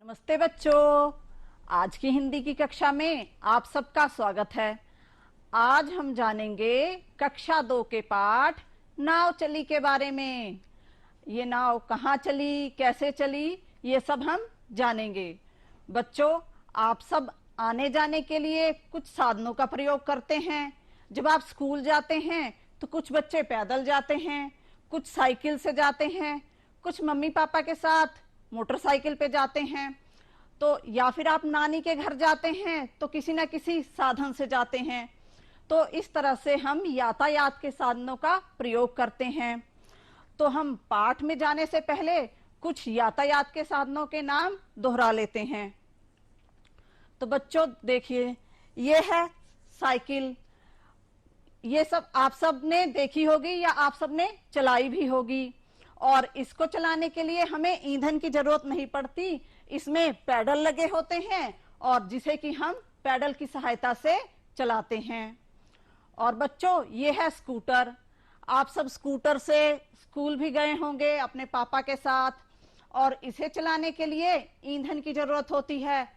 नमस्ते बच्चों। आज की हिंदी की कक्षा में आप सबका स्वागत है। आज हम जानेंगे कक्षा 2 के पाठ नाव चली के बारे में। ये नाव कहाँ चली, कैसे चली, ये सब हम जानेंगे। बच्चों, आप सब आने जाने के लिए कुछ साधनों का प्रयोग करते हैं। जब आप स्कूल जाते हैं तो कुछ बच्चे पैदल जाते हैं, कुछ साइकिल से जाते हैं, कुछ मम्मी पापा के साथ मोटरसाइकिल पे जाते हैं, तो या फिर आप नानी के घर जाते हैं तो किसी न किसी साधन से जाते हैं। तो इस तरह से हम यातायात के साधनों का प्रयोग करते हैं। तो हम पाठ में जाने से पहले कुछ यातायात के साधनों के नाम दोहरा लेते हैं। तो बच्चों देखिए, ये है साइकिल। ये सब आप सब ने देखी होगी या आप सब ने चलाई भी होगी। और इसको चलाने के लिए हमें ईंधन की जरूरत नहीं पड़ती। इसमें पैडल लगे होते हैं और जिसे कि हम पैडल की सहायता से चलाते हैं। और बच्चों, ये है स्कूटर। आप सब स्कूटर से स्कूल भी गए होंगे अपने पापा के साथ। और इसे चलाने के लिए ईंधन की जरूरत होती है,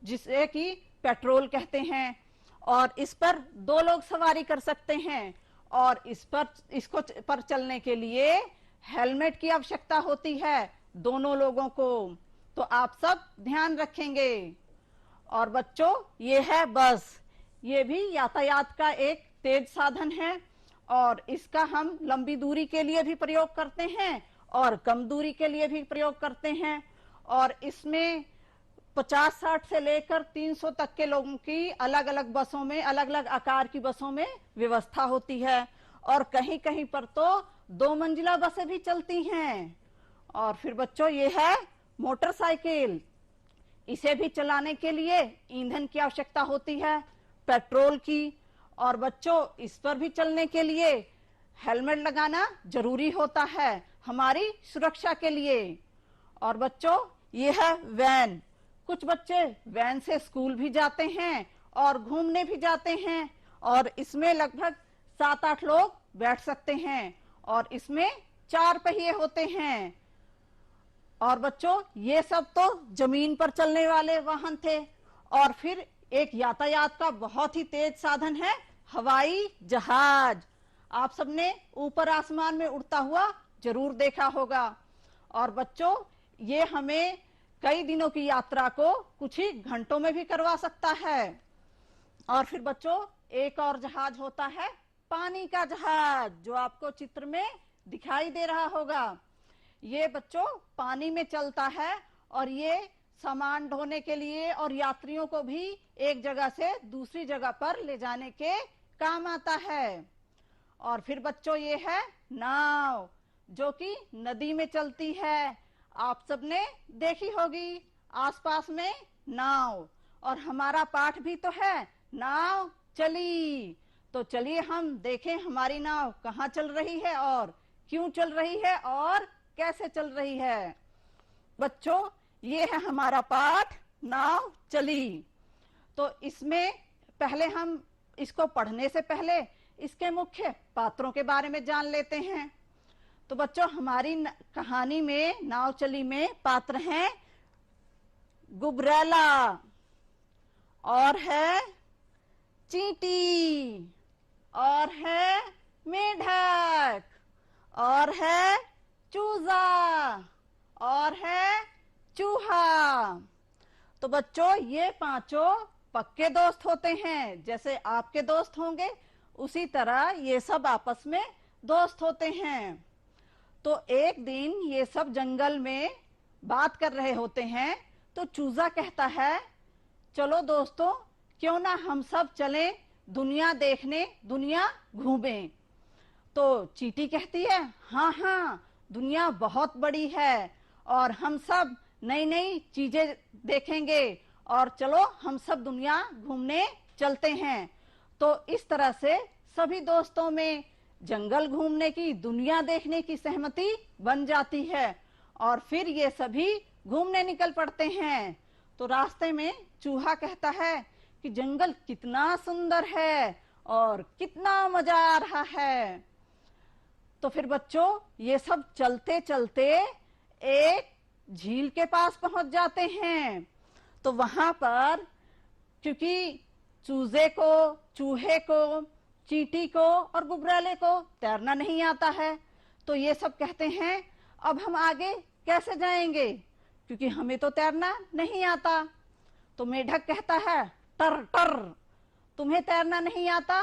जिसे कि पेट्रोल कहते हैं। और इस पर 2 लोग सवारी कर सकते हैं। और इसको पर चलने के लिए हेलमेट की आवश्यकता होती है दोनों लोगों को। तो आप सब ध्यान रखेंगे। और बच्चों, ये है बस। ये भी यातायात का एक तेज साधन है और इसका हम लंबी दूरी के लिए भी प्रयोग करते हैं और कम दूरी के लिए भी प्रयोग करते हैं। और इसमें 50-60 से लेकर 300 तक के लोगों की अलग अलग बसों में, अलग अलग आकार की बसों में व्यवस्था होती है। और कहीं कहीं पर तो 2 मंजिला बसें भी चलती हैं। और फिर बच्चों, ये है मोटरसाइकिल। इसे भी चलाने के लिए ईंधन की आवश्यकता होती है, पेट्रोल की। और बच्चों, इस पर भी चलने के लिए हेलमेट लगाना जरूरी होता है हमारी सुरक्षा के लिए। और बच्चों, ये है वैन। कुछ बच्चे वैन से स्कूल भी जाते हैं और घूमने भी जाते हैं। और इसमें लगभग 7-8 लोग बैठ सकते हैं और इसमें 4 पहिए होते हैं। और बच्चों, ये सब तो जमीन पर चलने वाले वाहन थे। और फिर एक यातायात का बहुत ही तेज साधन है हवाई जहाज। आप सबने ऊपर आसमान में उड़ता हुआ जरूर देखा होगा। और बच्चों, ये हमें कई दिनों की यात्रा को कुछ ही घंटों में भी करवा सकता है। और फिर बच्चों, एक और जहाज होता है पानी का जहाज, जो आपको चित्र में दिखाई दे रहा होगा। ये बच्चों पानी में चलता है और ये सामान ढोने के लिए और यात्रियों को भी एक जगह से दूसरी जगह पर ले जाने के काम आता है। और फिर बच्चों, ये है नाव, जो कि नदी में चलती है। आप सबने देखी होगी आसपास में नाव। और हमारा पाठ भी तो है नाव चली। तो चलिए हम देखें हमारी नाव कहाँ चल रही है और क्यों चल रही है और कैसे चल रही है। बच्चों, ये है हमारा पाठ नाव चली। तो इसमें पहले हम इसको पढ़ने से पहले इसके मुख्य पात्रों के बारे में जान लेते हैं। तो बच्चों, हमारी कहानी में नाव चली में पात्र हैं गुबरैला, और है चींटी, और है मेढक, और है चूजा, और है चूहा। तो बच्चों, ये पांचों पक्के दोस्त होते हैं। जैसे आपके दोस्त होंगे उसी तरह ये सब आपस में दोस्त होते हैं। तो एक दिन ये सब जंगल में बात कर रहे होते हैं। तो चूजा कहता है, चलो दोस्तों, क्यों ना हम सब चलें दुनिया देखने, दुनिया घूमें। तो चींटी कहती है, हाँ हाँ, दुनिया बहुत बड़ी है और हम सब नई नई चीजें देखेंगे और चलो हम सब दुनिया घूमने चलते हैं। तो इस तरह से सभी दोस्तों में जंगल घूमने की, दुनिया देखने की सहमति बन जाती है और फिर ये सभी घूमने निकल पड़ते हैं। तो रास्ते में चूहा कहता है कि जंगल कितना सुंदर है और कितना मजा आ रहा है। तो फिर बच्चों, ये सब चलते चलते एक झील के पास पहुंच जाते हैं। तो वहां पर क्योंकि चूहे को, चींटी को और गुबरैले को तैरना नहीं आता है, तो ये सब कहते हैं अब हम आगे कैसे जाएंगे, क्योंकि हमें तो तैरना नहीं आता। तो मेढक कहता है टर टर, तुम्हें तैरना नहीं आता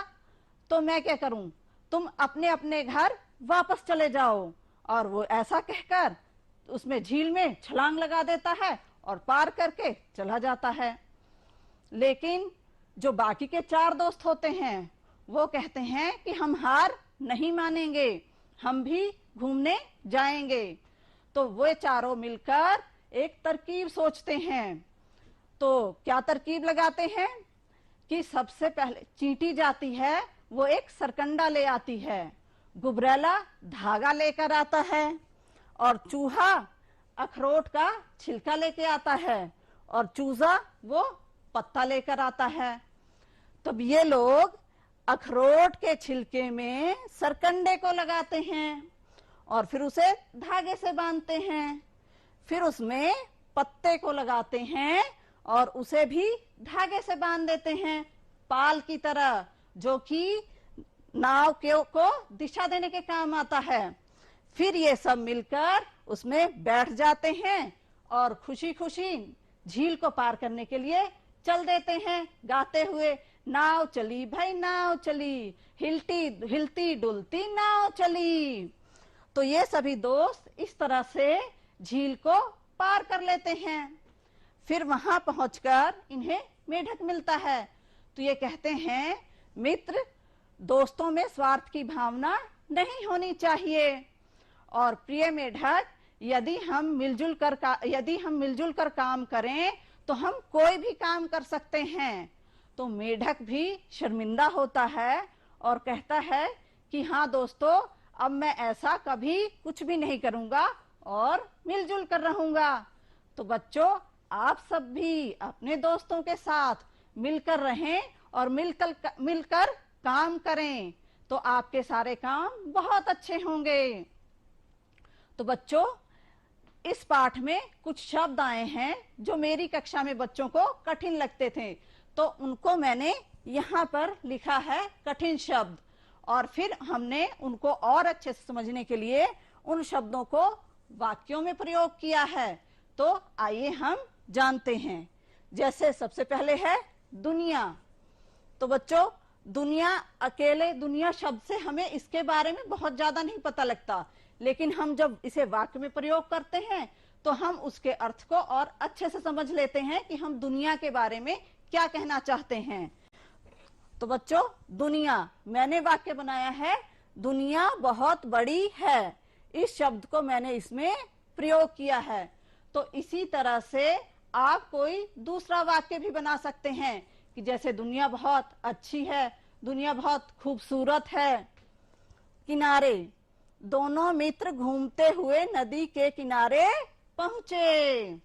तो मैं क्या करूं, तुम अपने अपने घर वापस चले जाओ। और वो ऐसा कहकर उसमें झील में छलांग लगा देता है और पार करके चला जाता है। लेकिन जो बाकी के 4 दोस्त होते हैं वो कहते हैं कि हम हार नहीं मानेंगे, हम भी घूमने जाएंगे। तो वो चारों मिलकर एक तरकीब सोचते हैं। तो क्या तरकीब लगाते हैं कि सबसे पहले चींटी जाती है, वो एक सरकंडा ले आती है, गुबरैला धागा लेकर आता है और चूहा अखरोट का छिलका लेके आता है और चूजा वो पत्ता लेकर आता है। तब ये लोग अखरोट के छिलके में सरकंडे को लगाते हैं और फिर उसे धागे से बांधते हैं, फिर उसमें पत्ते को लगाते हैं और उसे भी धागे से बांध देते हैं पाल की तरह, जो कि नाव को दिशा देने के काम आता है। फिर ये सब मिलकर उसमें बैठ जाते हैं और खुशी खुशी झील को पार करने के लिए चल देते हैं, गाते हुए नाव चली भाई नाव चली, हिलती हिलती डुलती नाव चली। तो ये सभी दोस्त इस तरह से झील को पार कर लेते हैं। फिर वहां पहुंचकर इन्हें मेढक मिलता है। तो ये कहते हैं मित्र, दोस्तों में स्वार्थ की भावना नहीं होनी चाहिए, और प्रिय मेढक, यदि हम मिलजुल कर काम करें तो हम कोई भी काम कर सकते हैं। तो मेढक भी शर्मिंदा होता है और कहता है कि हाँ दोस्तों, अब मैं ऐसा कभी कुछ भी नहीं करूंगा और मिलजुल कर रहूंगा। तो बच्चों, आप सब भी अपने दोस्तों के साथ मिलकर रहें और मिलकर काम करें, तो आपके सारे काम बहुत अच्छे होंगे। तो बच्चों, इस पाठ में कुछ शब्द आए हैं जो मेरी कक्षा में बच्चों को कठिन लगते थे, तो उनको मैंने यहाँ पर लिखा है कठिन शब्द, और फिर हमने उनको और अच्छे से समझने के लिए उन शब्दों को वाक्यों में प्रयोग किया है। तो आइए हम जानते हैं। जैसे सबसे पहले है दुनिया। तो बच्चों, दुनिया शब्द से हमें इसके बारे में बहुत ज्यादा नहीं पता लगता, लेकिन हम जब इसे वाक्य में प्रयोग करते हैं तो हम उसके अर्थ को और अच्छे से समझ लेते हैं कि हम दुनिया के बारे में क्या कहना चाहते हैं। तो बच्चों, दुनिया, मैंने वाक्य बनाया है दुनिया बहुत बड़ी है, इस शब्द को मैंने इसमें प्रयोग किया है। तो इसी तरह से आप कोई दूसरा वाक्य भी बना सकते हैं कि जैसे दुनिया बहुत अच्छी है, दुनिया बहुत खूबसूरत है। किनारे, दोनों मित्र घूमते हुए नदी के किनारे पहुंचे।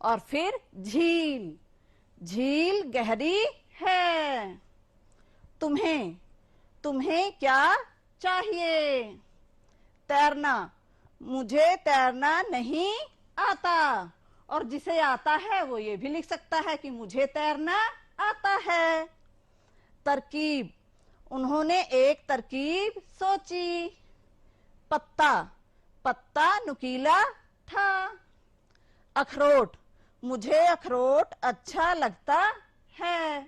और फिर झील, झील गहरी है। तुम्हें क्या चाहिए? तैरना, मुझे तैरना नहीं आता। और जिसे आता है वो ये भी लिख सकता है कि मुझे तैरना आता है। तरकीब, उन्होंने एक तरकीब सोची। पत्ता नुकीला था। अखरोट, मुझे अखरोट अच्छा लगता है।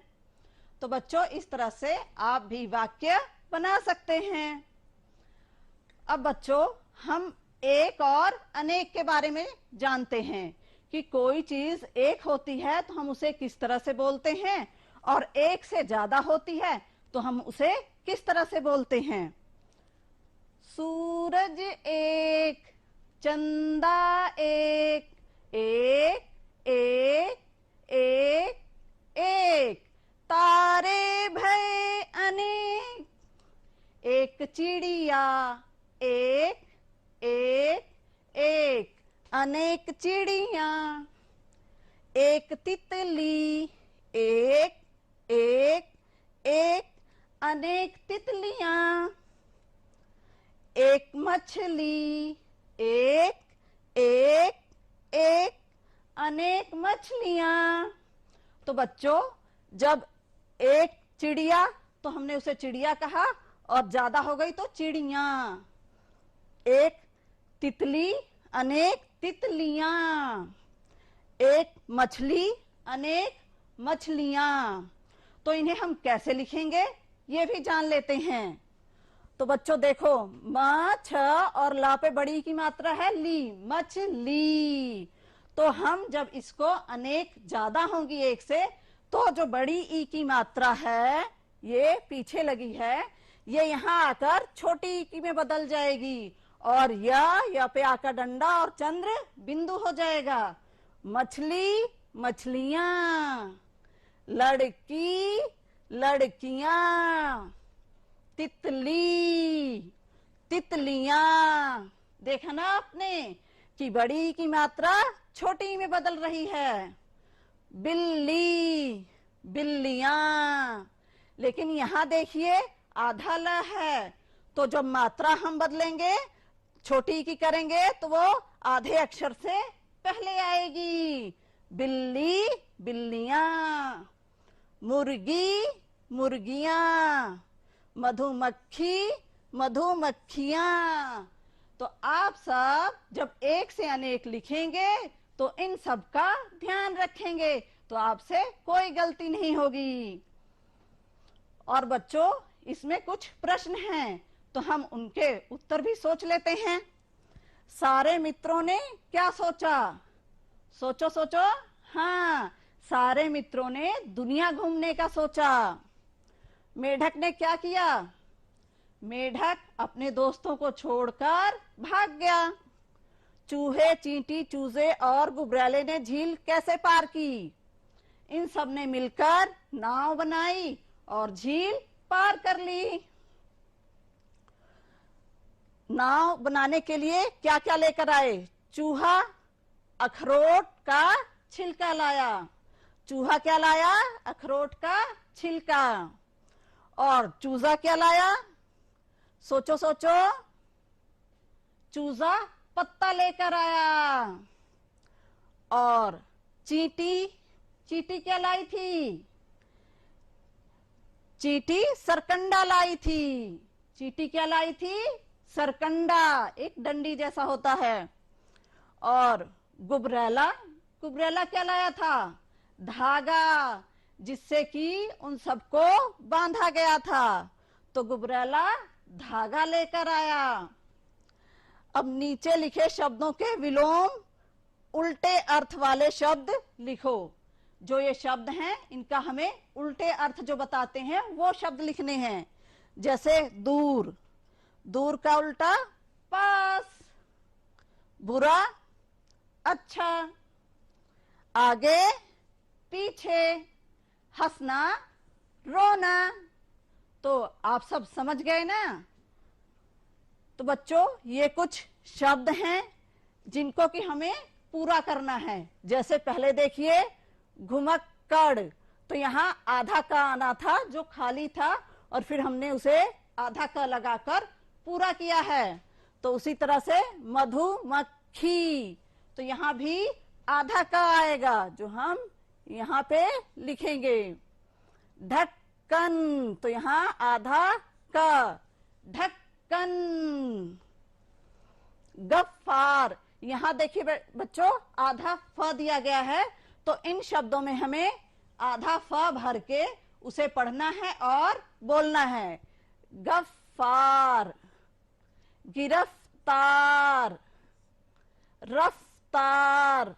तो बच्चों, इस तरह से आप भी वाक्य बना सकते हैं। अब बच्चों, हम एक और अनेक के बारे में जानते हैं कि कोई चीज एक होती है तो हम उसे किस तरह से बोलते हैं, और एक से ज्यादा होती है तो हम उसे किस तरह से बोलते हैं। सूरज एक, चंदा एक, एक एक एक एक, तारे भय अनेक, एक चिड़िया एक एक एक, अनेक चिड़िया, एक तितली एक एक एक, अनेक तितलियां, एक मछली एक एक एक अनेक मछलियां। तो बच्चों, जब एक चिड़िया तो हमने उसे चिड़िया कहा, और ज्यादा हो गई तो चिड़िया। एक तितली अनेक तितलियां। एक मछली अनेक मछलियां। तो इन्हें हम कैसे लिखेंगे ये भी जान लेते हैं। तो बच्चों देखो, म छ और ला पे बड़ी की मात्रा है ली, मछली। तो हम जब इसको अनेक ज्यादा होंगी एक से, तो जो बड़ी ई की मात्रा है ये पीछे लगी है, ये यहाँ आकर छोटी ई की में बदल जाएगी, और या पे आकर डंडा और चंद्र बिंदु हो जाएगा। मछली मछलियां, लड़की लड़कियां, तितली तितलियां। देखा ना आपने कि बड़ी की मात्रा छोटी में बदल रही है। बिल्ली बिल्लियां। लेकिन यहां देखिए आधा ल है, तो जब मात्रा हम बदलेंगे, छोटी की करेंगे, तो वो आधे अक्षर से पहले आएगी। बिल्ली बिल्लियां, मुर्गी मुर्गियां, मधुमक्खी मधुमक्खियां। तो आप सब जब एक से अनेक लिखेंगे तो इन सब का ध्यान रखेंगे, तो आपसे कोई गलती नहीं होगी। और बच्चों, इसमें कुछ प्रश्न हैं, तो हम उनके उत्तर भी सोच लेते हैं। सारे मित्रों ने क्या सोचा? सोचो सोचो। हाँ, सारे मित्रों ने दुनिया घूमने का सोचा। मेढक ने क्या किया? मेढक अपने दोस्तों को छोड़कर भाग गया। चूहे, चींटी, चूजे और गुबरैले ने झील कैसे पार की? इन सब ने मिलकर नाव बनाई और झील पार कर ली। नाव बनाने के लिए क्या क्या लेकर आए? चूहा अखरोट का छिलका लाया। चूहा क्या लाया? अखरोट का छिलका। और चूजा क्या लाया? सोचो सोचो। चूजा पत्ता लेकर आया। और चींटी, चींटी क्या लाई थी? चींटी सरकंडा लाई थी। चींटी क्या लाई थी? सरकंडा, एक डंडी जैसा होता है। और गुबरैला, गुबरैला क्या लाया था? धागा, जिससे कि उन सबको बांधा गया था। तो गुबरैला धागा लेकर आया। अब नीचे लिखे शब्दों के विलोम उल्टे अर्थ वाले शब्द लिखो। जो ये शब्द हैं इनका हमें उल्टे अर्थ जो बताते हैं वो शब्द लिखने हैं। जैसे दूर, दूर का उल्टा पास। बुरा अच्छा। आगे पीछे। हंसना रोना। तो आप सब समझ गए ना? तो बच्चों, ये कुछ शब्द हैं जिनको कि हमें पूरा करना है। जैसे पहले देखिए घुमक्कड़, तो यहाँ आधा का आना था जो खाली था, और फिर हमने उसे आधा का लगाकर पूरा किया है। तो उसी तरह से मधुमक्खी, तो यहाँ भी आधा का आएगा जो हम यहाँ पे लिखेंगे। ढक्कन, तो यहाँ आधा का, ढक्कन। गफ्फार, यहाँ देखिए बच्चों आधा फ दिया गया है, तो इन शब्दों में हमें आधा फ भर के उसे पढ़ना है और बोलना है। गफ्फार। गिरफ्तार, रफ्तार।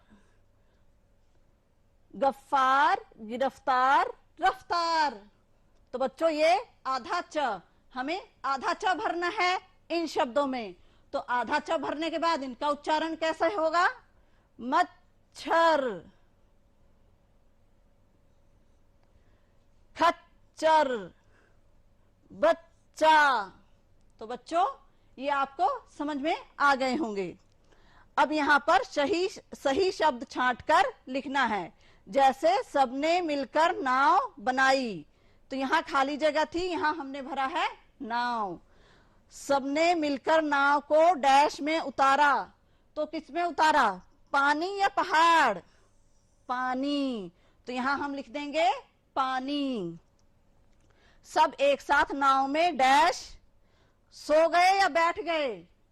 गफ्फार, गिरफ्तार, रफ्तार। तो बच्चों ये आधा च, हमें आधा च भरना है इन शब्दों में। तो आधा च भरने के बाद इनका उच्चारण कैसा होगा? मच्छर, खच्चर, बच्चा। तो बच्चों ये आपको समझ में आ गए होंगे। अब यहाँ पर सही शब्द छांटकर लिखना है। जैसे सबने मिलकर नाव बनाई, तो यहाँ खाली जगह थी, यहाँ हमने भरा है नाव। सबने मिलकर नाव को डैश में उतारा, तो किस में उतारा? पानी या पहाड़? पानी। तो यहां हम लिख देंगे पानी। सब एक साथ नाव में डैश सो गए या बैठ गए?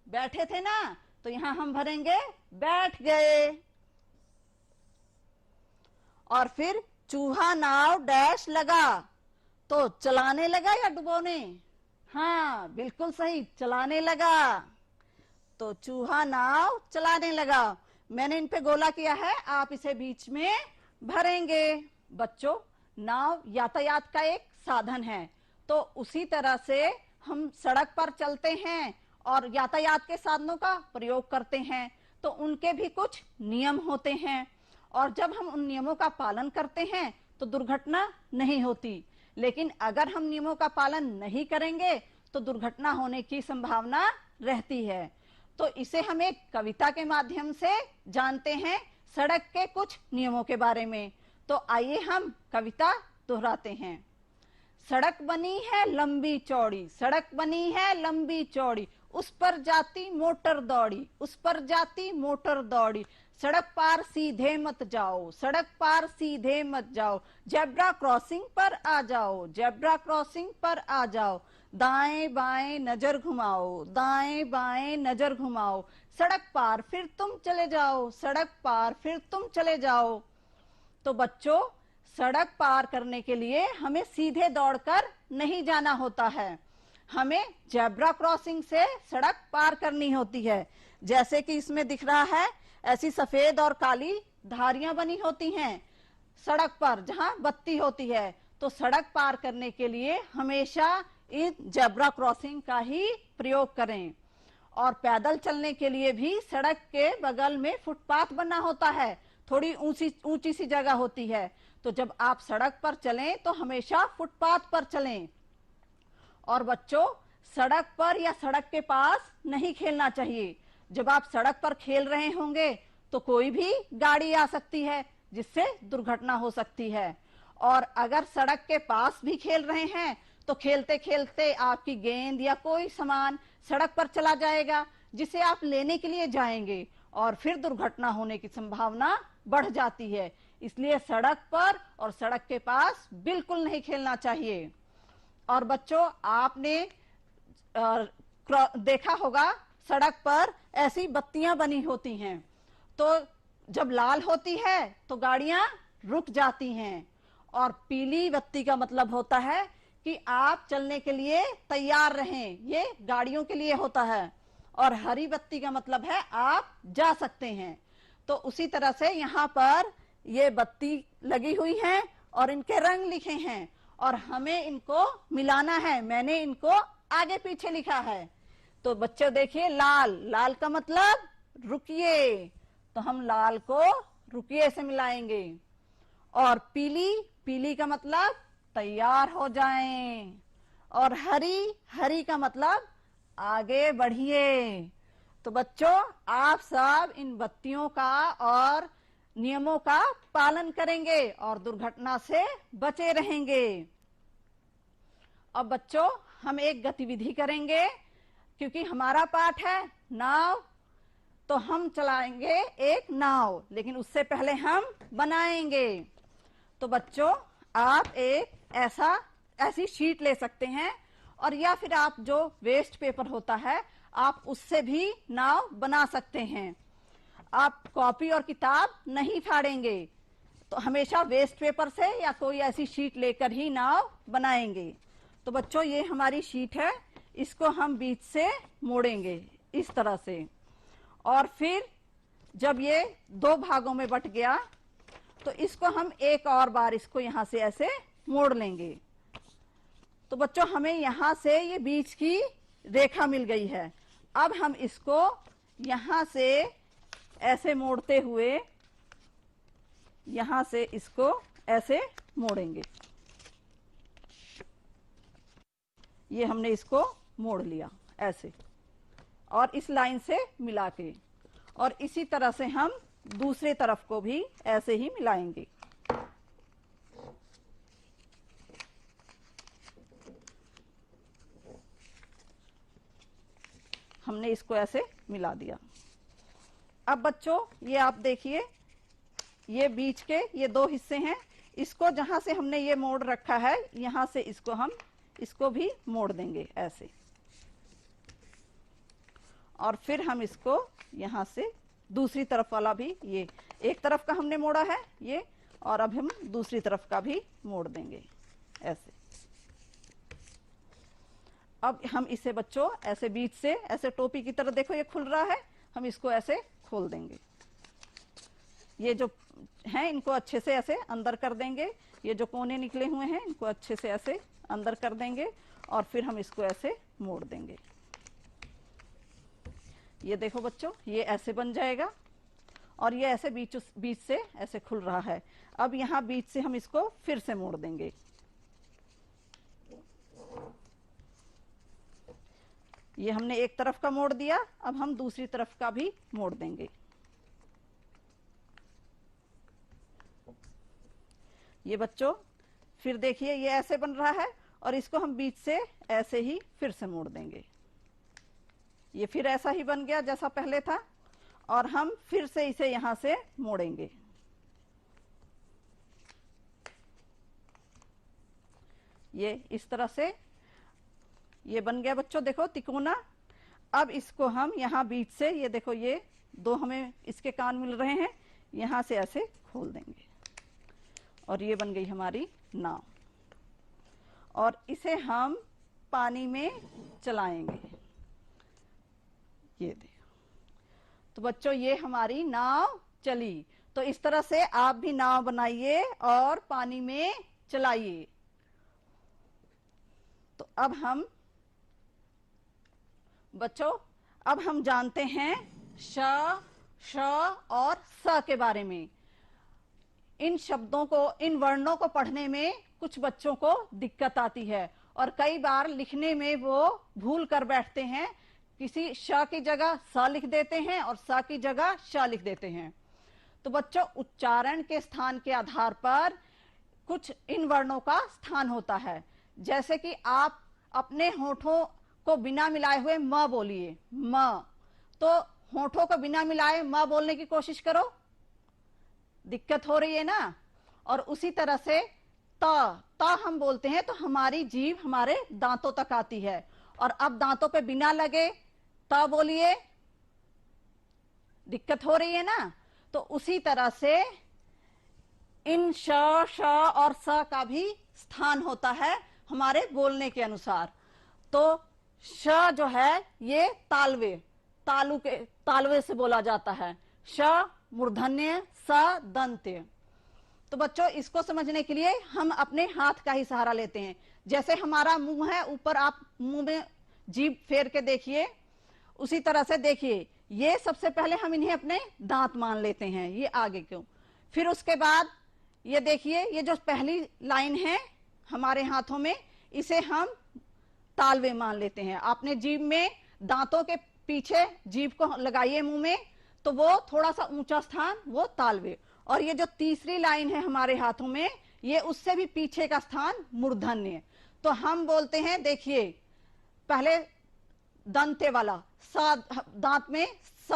बैठे थे ना, तो यहां हम भरेंगे बैठ गए। और फिर चूहा नाव डैश लगा, तो चलाने लगा या डुबोने? हाँ, बिल्कुल सही, चलाने लगा। तो चूहा नाव चलाने लगा। मैंने इन पे गोला किया है, आप इसे बीच में भरेंगे। बच्चों, नाव यातायात का एक साधन है, तो उसी तरह से हम सड़क पर चलते हैं और यातायात के साधनों का प्रयोग करते हैं, तो उनके भी कुछ नियम होते हैं, और जब हम उन नियमों का पालन करते हैं तो दुर्घटना नहीं होती। लेकिन अगर हम नियमों का पालन नहीं करेंगे तो दुर्घटना होने की संभावना रहती है। तो इसे हम एक कविता के माध्यम से जानते हैं, सड़क के कुछ नियमों के बारे में। तो आइए हम कविता दोहराते हैं। सड़क बनी है लंबी चौड़ी, सड़क बनी है लंबी चौड़ी, उस पर जाती मोटर दौड़ी, उस पर जाती मोटर दौड़ी, सड़क पार सीधे मत जाओ, सड़क पार सीधे मत जाओ, जेब्रा क्रॉसिंग पर आ जाओ, जेब्रा क्रॉसिंग पर आ जाओ, दाएं बाएं नजर घुमाओ, दाएं बाएं नजर घुमाओ, सड़क पार फिर तुम चले जाओ, सड़क पार फिर तुम चले जाओ। तो बच्चों, सड़क पार करने के लिए हमें सीधे दौड़कर नहीं जाना होता है, हमें जेब्रा क्रॉसिंग से सड़क पार करनी होती है। जैसे कि इसमें दिख रहा है, ऐसी सफेद और काली धारियां बनी होती हैं सड़क पर जहां बत्ती होती है। तो सड़क पार करने के लिए हमेशा इस जेब्रा क्रॉसिंग का ही प्रयोग करें। और पैदल चलने के लिए भी सड़क के बगल में फुटपाथ बना होता है, थोड़ी ऊंची सी जगह होती है। तो जब आप सड़क पर चलें तो हमेशा फुटपाथ पर चलें। और बच्चों, सड़क पर या सड़क के पास नहीं खेलना चाहिए। जब आप सड़क पर खेल रहे होंगे तो कोई भी गाड़ी आ सकती है जिससे दुर्घटना हो सकती है। और अगर सड़क के पास भी खेल रहे हैं तो खेलते खेलते आपकी गेंद या कोई सामान सड़क पर चला जाएगा, जिसे आप लेने के लिए जाएंगे और फिर दुर्घटना होने की संभावना बढ़ जाती है। इसलिए सड़क पर और सड़क के पास बिल्कुल नहीं खेलना चाहिए। और बच्चों, आपने देखा होगा सड़क पर ऐसी बत्तियां बनी होती हैं, तो जब लाल होती है तो गाड़ियां रुक जाती हैं, और पीली बत्ती का मतलब होता है कि आप चलने के लिए तैयार रहें, ये गाड़ियों के लिए होता है। और हरी बत्ती का मतलब है आप जा सकते हैं। तो उसी तरह से यहाँ पर ये बत्ती लगी हुई है और इनके रंग लिखे हैं, और हमें इनको मिलाना है। मैंने इनको आगे पीछे लिखा है। तो बच्चों देखिए, लाल, लाल का मतलब रुकिए, तो हम लाल को रुकिए से मिलाएंगे। और पीली, पीली का मतलब तैयार हो जाएं। और हरी, हरी का मतलब आगे बढ़िए। तो बच्चों, आप सब इन बत्तियों का और नियमों का पालन करेंगे और दुर्घटना से बचे रहेंगे। अब बच्चों, हम एक गतिविधि करेंगे, क्योंकि हमारा पाठ है नाव, तो हम चलाएंगे एक नाव, लेकिन उससे पहले हम बनाएंगे। तो बच्चों, आप एक ऐसी शीट ले सकते हैं, और या फिर आप जो वेस्ट पेपर होता है आप उससे भी नाव बना सकते हैं। आप कॉपी और किताब नहीं फाड़ेंगे, तो हमेशा वेस्ट पेपर से या कोई ऐसी शीट लेकर ही नाव बनाएंगे। तो बच्चों, ये हमारी शीट है, इसको हम बीच से मोड़ेंगे इस तरह से, और फिर जब ये दो भागों में बट गया तो इसको हम एक और बार इसको यहां से ऐसे मोड़ लेंगे। तो बच्चों, हमें यहां से ये बीच की रेखा मिल गई है। अब हम इसको यहां से ऐसे मोड़ते हुए यहां से इसको ऐसे मोड़ेंगे। ये हमने इसको मोड़ लिया ऐसे, और इस लाइन से मिला के, और इसी तरह से हम दूसरे तरफ को भी ऐसे ही मिलाएंगे। हमने इसको ऐसे मिला दिया। अब बच्चों ये आप देखिए, ये बीच के ये दो हिस्से हैं, इसको जहां से हमने ये मोड़ रखा है यहां से इसको भी मोड़ देंगे ऐसे, और फिर हम इसको यहां से दूसरी तरफ वाला भी, ये एक तरफ का हमने मोड़ा है ये, और अब हम दूसरी तरफ का भी मोड़ देंगे ऐसे। अब हम इसे बच्चों ऐसे बीच से ऐसे टोपी की तरह, देखो ये खुल रहा है, हम इसको ऐसे खोल देंगे, ये जो हैं इनको अच्छे से ऐसे अंदर कर देंगे, ये जो कोने निकले हुए हैं इनको अच्छे से ऐसे अंदर कर देंगे, और फिर हम इसको ऐसे मोड़ देंगे। ये देखो बच्चों, ये ऐसे बन जाएगा, और ये ऐसे बीच से ऐसे खुल रहा है। अब यहाँ बीच से हम इसको फिर से मोड़ देंगे, ये हमने एक तरफ का मोड़ दिया, अब हम दूसरी तरफ का भी मोड़ देंगे। ये बच्चों फिर देखिए ये ऐसे बन रहा है, और इसको हम बीच से ऐसे ही फिर से मोड़ देंगे, ये फिर ऐसा ही बन गया जैसा पहले था, और हम फिर से इसे यहां से मोड़ेंगे। ये इस तरह से ये बन गया बच्चों, देखो तिकोना। अब इसको हम यहाँ बीच से, ये देखो ये दो हमें इसके कान मिल रहे हैं, यहां से ऐसे खोल देंगे, और ये बन गई हमारी नाव, और इसे हम पानी में चलाएंगे। ये देखो, तो बच्चों ये हमारी नाव चली। तो इस तरह से आप भी नाव बनाइए और पानी में चलाइए। तो अब हम बच्चों, अब हम जानते हैं श, श और स के बारे में। इन शब्दों को, इन वर्णों को पढ़ने में कुछ बच्चों को दिक्कत आती है, और कई बार लिखने में वो भूल कर बैठते हैं, किसी श की जगह स लिख देते हैं और स की जगह श लिख देते हैं। तो बच्चों उच्चारण के स्थान के आधार पर कुछ इन वर्णों का स्थान होता है। जैसे कि आप अपने होठों को बिना मिलाए हुए म बोलिए, म, तो होठों को बिना मिलाए म बोलने की कोशिश करो, दिक्कत हो रही है ना। और उसी तरह से त हम बोलते हैं तो हमारी जीभ हमारे दांतों तक आती है, और अब दांतों पे बिना लगे त बोलिए, दिक्कत हो रही है ना। तो उसी तरह से इन श, श और स का भी स्थान होता है हमारे बोलने के अनुसार। तो श जो है ये तालवे से बोला जाता है, श मूर्धन्य, स दंत्य। तो बच्चों इसको समझने के लिए हम अपने हाथ का ही सहारा लेते हैं। जैसे हमारा मुंह है, ऊपर आप मुंह में जीभ फेर के देखिए, उसी तरह से देखिए, ये सबसे पहले हम इन्हें अपने दांत मान लेते हैं, ये आगे क्यों। फिर उसके बाद ये देखिए, ये जो पहली लाइन है हमारे हाथों में, इसे हम तालवे मान लेते हैं। आपने जीभ में दांतों के पीछे जीभ को लगाइए मुंह में, तो वो थोड़ा सा ऊंचा स्थान, वो तालवे। और ये जो तीसरी लाइन है हमारे हाथों में, ये उससे भी पीछे का स्थान मूर्धन्य। तो हम बोलते हैं, देखिए पहले दंते वाला स, दांत में स,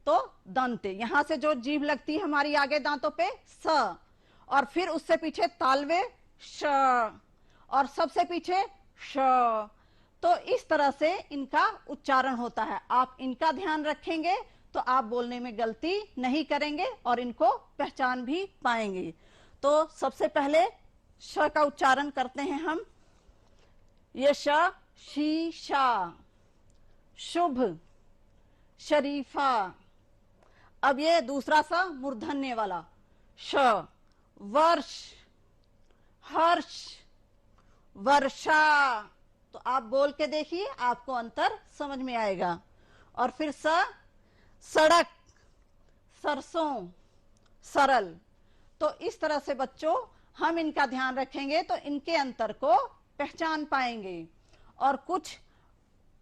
तो दंते, यहां से जो जीभ लगती है हमारी आगे दांतों पे, स, और फिर उससे पीछे तालवे श, और सबसे पीछे श। तो इस तरह से इनका उच्चारण होता है। आप इनका ध्यान रखेंगे तो आप बोलने में गलती नहीं करेंगे और इनको पहचान भी पाएंगे। तो सबसे पहले श का उच्चारण करते हैं हम। ये श, शीशा, शुभ, शरीफा। अब ये दूसरा सा मूर्धन्य वाला, श, वर्ष, हर्ष, वर्षा। तो आप बोल के देखिए, आपको अंतर समझ में आएगा। और फिर स, सड़क, सरसों, सरल। तो इस तरह से बच्चों हम इनका ध्यान रखेंगे तो इनके अंतर को पहचान पाएंगे। और कुछ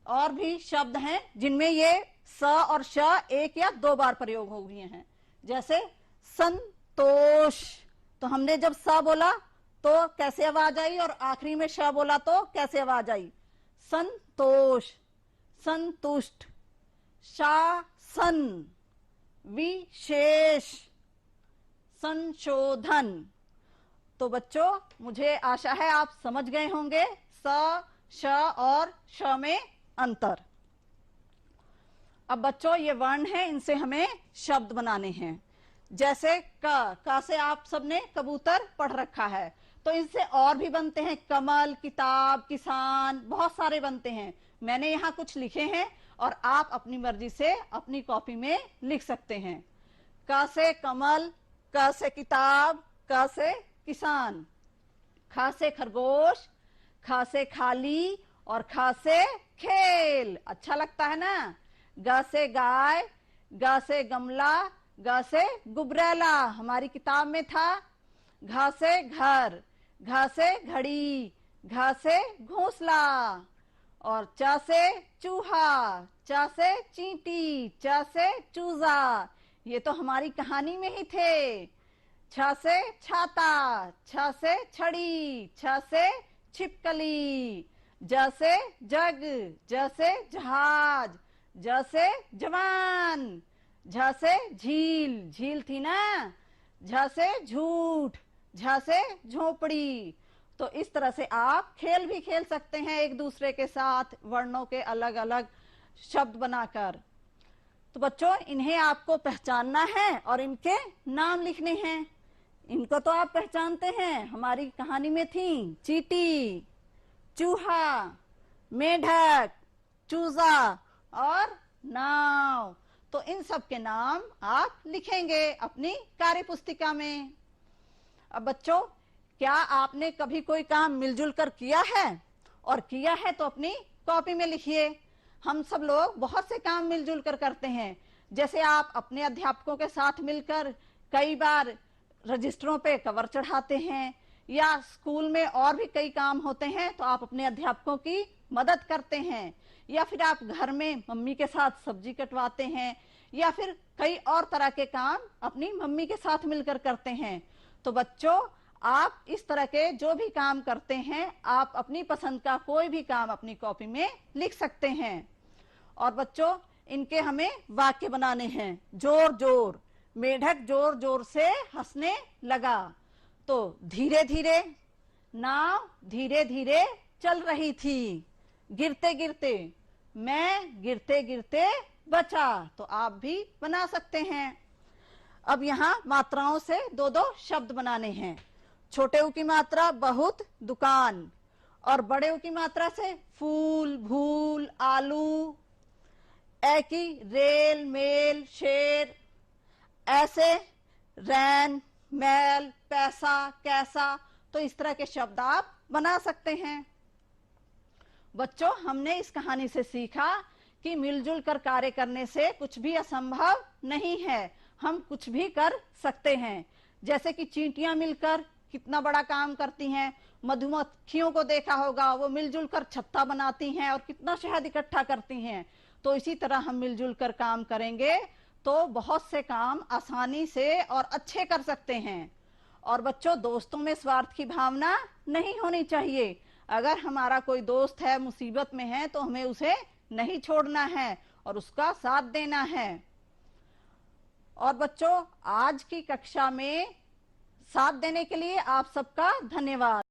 और भी शब्द हैं जिनमें ये स और श एक या दो बार प्रयोग हो गए हैं। जैसे संतोष, तो हमने जब स बोला तो कैसे आवाज आई, और आखिरी में श बोला तो कैसे आवाज आई, संतोष, संतुष्ट, शासन, विशेष संशोधन। तो बच्चों, मुझे आशा है आप समझ गए होंगे स, श और श में अंतर। अब बच्चों, ये वर्ण हैं, इनसे हमें शब्द बनाने हैं। जैसे क से आप सबने कबूतर पढ़ रखा है, तो इनसे और भी बनते हैं, कमल, किताब, किसान, बहुत सारे बनते हैं। मैंने यहाँ कुछ लिखे हैं और आप अपनी मर्जी से अपनी कॉपी में लिख सकते हैं। क से कमल, क से किताब, क से किसान, ख से खरगोश, ख से खाली और ख से खेल। अच्छा लगता है ना। ग से गाय, ग से गमला, ग से गुबरैला, हमारी किताब में था। घ से घर, घ से घड़ी, घ से घोंसला और च से चूहा, च से चींटी, च से चूजा, ये तो हमारी कहानी में ही थे। छ से छाता, छ से छड़ी, छ से छिपकली, ज से जग, ज से जहाज, ज से जवान, झ से झील, झील थी ना। झ से झूठ, झ से झोपड़ी। तो इस तरह से आप खेल भी खेल सकते हैं एक दूसरे के साथ, वर्णों के अलग अलग शब्द बनाकर। तो बच्चों, इन्हें आपको पहचानना है और इनके नाम लिखने हैं। इनको तो आप पहचानते हैं, हमारी कहानी में थी। चींटी, चूहा, मेढक, चूजा और नाव। तो इन सब के नाम आप लिखेंगे अपनी कार्य पुस्तिका में। अब बच्चों, क्या आपने कभी कोई काम मिलजुल कर किया है? और किया है तो अपनी कॉपी में लिखिए। हम सब लोग बहुत से काम मिलजुल कर करते हैं। जैसे आप अपने अध्यापकों के साथ मिलकर कई बार रजिस्टरों पे कवर चढ़ाते हैं, या स्कूल में और भी कई काम होते हैं तो आप अपने अध्यापकों की मदद करते हैं, या फिर आप घर में मम्मी के साथ सब्जी कटवाते हैं, या फिर कई और तरह के काम अपनी मम्मी के साथ मिलकर करते हैं। तो बच्चों, आप इस तरह के जो भी काम करते हैं, आप अपनी पसंद का कोई भी काम अपनी कॉपी में लिख सकते हैं। और बच्चों, इनके हमें वाक्य बनाने हैं। जोर जोर, मेढक जोर जोर से हंसने लगा। तो धीरे धीरे, नाव धीरे धीरे चल रही थी। गिरते गिरते, मैं गिरते गिरते बचा। तो आप भी बना सकते हैं। अब यहाँ मात्राओं से दो दो शब्द बनाने हैं। छोटे ऊ की मात्रा बहुत, दुकान, और बड़े ऊ की मात्रा से फूल, भूल, आलू। ए की रेल, मेल, शेर। ऐसे रैन, मैल, पैसा, कैसा। तो इस तरह के शब्द आप बना सकते हैं। बच्चों, हमने इस कहानी से सीखा कि मिलजुल कर कार्य करने से कुछ भी असंभव नहीं है, हम कुछ भी कर सकते हैं। जैसे कि चींटियां मिलकर कितना बड़ा काम करती हैं। मधुमक्खियों को देखा होगा, वो मिलजुल कर छत्ता बनाती हैं और कितना शहद इकट्ठा करती हैं। तो इसी तरह हम मिलजुल कर काम करेंगे तो बहुत से काम आसानी से और अच्छे कर सकते हैं। और बच्चों, दोस्तों में स्वार्थ की भावना नहीं होनी चाहिए। अगर हमारा कोई दोस्त है, मुसीबत में है, तो हमें उसे नहीं छोड़ना है और उसका साथ देना है। और बच्चों, आज की कक्षा में साथ देने के लिए आप सबका धन्यवाद।